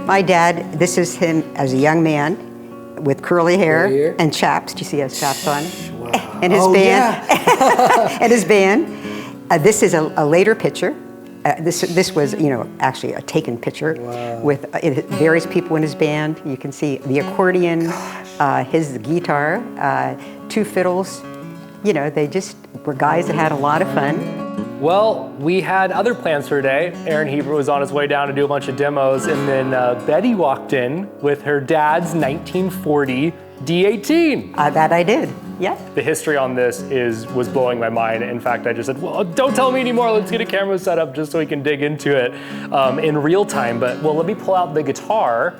My dad, this is him as a young man with curly hair and chaps. Do you see he has chaps on? Wow. And his band. Yeah. And his band. This is a later picture. This was, actually a taken picture with various people in his band. You can see the accordion, his guitar, 2 fiddles. They just were guys that had a lot of fun. Well, we had other plans for today. Aaron Heber was on his way down to do a bunch of demos, and then Betty walked in with her dad's 1940 D-18. That I did, yeah. The history on this was blowing my mind. In fact, I just said, well, don't tell me anymore. Let's get a camera set up just so we can dig into it in real time. But, well, let me pull out the guitar.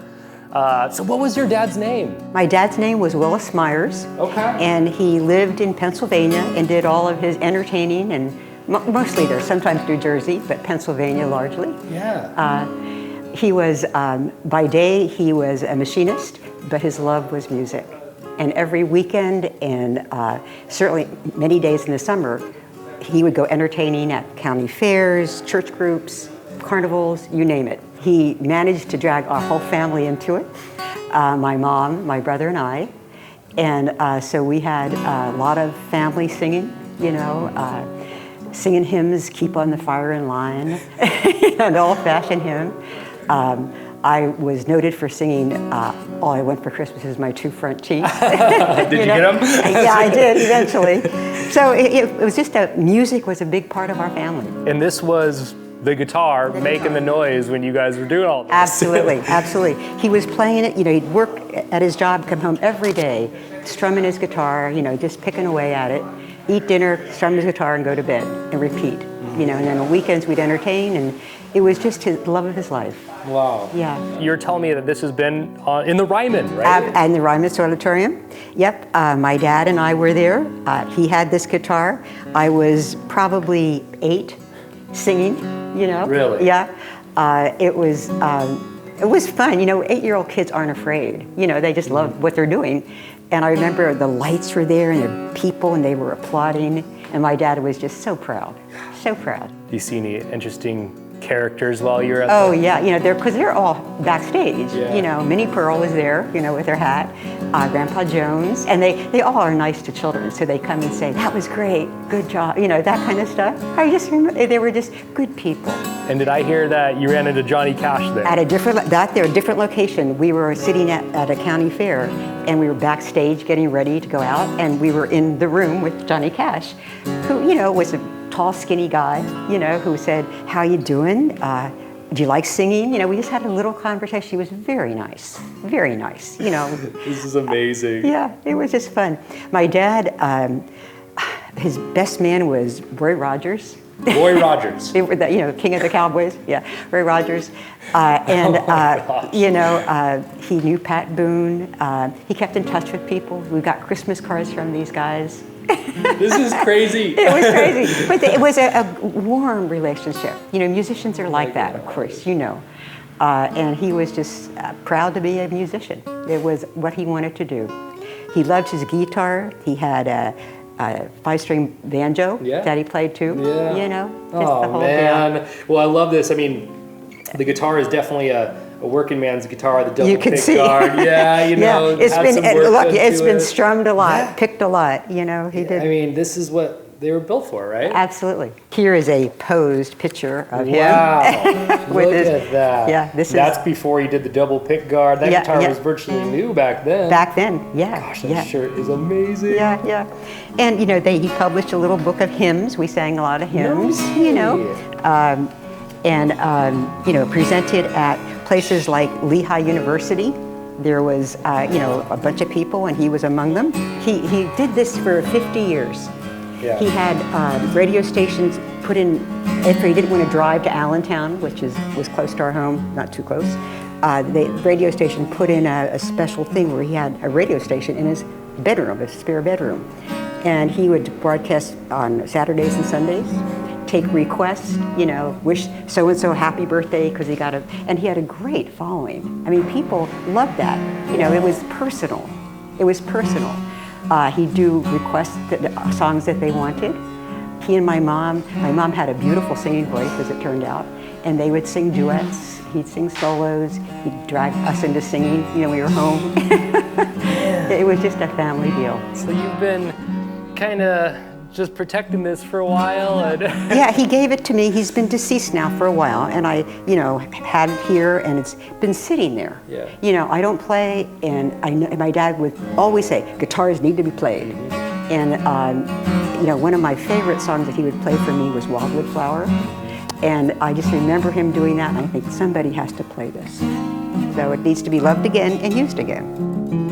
So what was your dad's name? My dad's name was Willis Meyers. Okay. And he lived in Pennsylvania and did all of his entertaining and mostly there, sometimes New Jersey, but Pennsylvania largely. Yeah. He was, by day, he was a machinist, but his love was music. And every weekend, and certainly many days in the summer, he would go entertaining at county fairs, church groups, carnivals, you name it. He managed to drag our whole family into it, my mom, my brother, and I. And so we had a lot of family singing, singing hymns, Keep on the Fire in Line, an old-fashioned hymn. I was noted for singing All I Want for Christmas Is My 2 Front Teeth. Did you get them? Yeah, I did, eventually. So it was just music was a big part of our family. And this was the guitar making the noise when you guys were doing all this. Absolutely, absolutely. He was playing it, he'd work at his job, come home every day, strumming his guitar, just picking away at it. Eat dinner, strum his guitar, and go to bed, and repeat. And then on weekends we'd entertain, and it was just his love of his life. Wow. Yeah. You're telling me that this has been in the Ryman, right? In the Ryman Auditorium. Yep. My dad and I were there. He had this guitar. I was probably 8, singing. Really? Yeah. It was fun. 8-year-old kids aren't afraid. They just love what they're doing. And I remember the lights were there and the people and they were applauding. And my dad was just so proud, so proud. Do you see any interesting characters while you're at yeah, because they're all backstage. Yeah. Minnie Pearl was there, with her hat, Grandpa Jones, and they all are nice to children, so they come and say, that was great, good job, that kind of stuff. I just remember, they were just good people. And did I hear that you ran into Johnny Cash there? At a different location. We were sitting at a county fair, and we were backstage getting ready to go out, and we were in the room with Johnny Cash, who, was a tall, skinny guy, who said, how you doing? Do you like singing? We just had a little conversation. He was very nice, This is amazing. Yeah, it was just fun. My dad, his best man was Roy Rogers. Roy Rogers. King of the Cowboys. Yeah, Roy Rogers. He knew Pat Boone. He kept in touch with people. We got Christmas cards from these guys. This is crazy. It was crazy. But it was a warm relationship. Musicians are like that, of course, And he was just proud to be a musician. It was what he wanted to do. He loved his guitar. He had a 5-string banjo that he played too. Yeah. Just the whole deal. Well, I love this. I mean, the guitar is definitely a working man's guitar, the double pick guard. Yeah, it's been strummed a lot, picked a lot. He did. I mean, this is what they were built for, right? Absolutely. Here is a posed picture of him. Wow. Look at that. Yeah, that's before he did the double pick guard. That guitar was virtually new back then. Back then, yeah. Gosh, that shirt is amazing. Yeah. And he published a little book of hymns. We sang a lot of hymns. Presented at places like Lehigh University. There was, a bunch of people, and he was among them. He did this for 50 years. Yeah. He had radio stations put in, after he didn't want to drive to Allentown, which was close to our home, not too close, the radio station put in a special thing where he had a radio station in his bedroom, a spare bedroom. And he would broadcast on Saturdays and Sundays. take requests, you know, wish so-and-so happy birthday because he got and he had a great following. I mean, people loved that. You know, it was personal. It was personal. He'd do requests, songs that they wanted. He and my mom had a beautiful singing voice, as it turned out, and they would sing duets. He'd sing solos. He'd drag us into singing, you know, we were home. It was just a family deal. So you've been kind of just protecting this for a while? And Yeah, he gave it to me. He's been deceased now for a while, and I, you know, had it here, and it's been sitting there. Yeah. You know, I don't play, and I know my dad would always say, guitars need to be played. And, you know, one of my favorite songs that he would play for me was Wildwood Flower. And I just remember him doing that, and I think somebody has to play this. So it needs to be loved again and used again.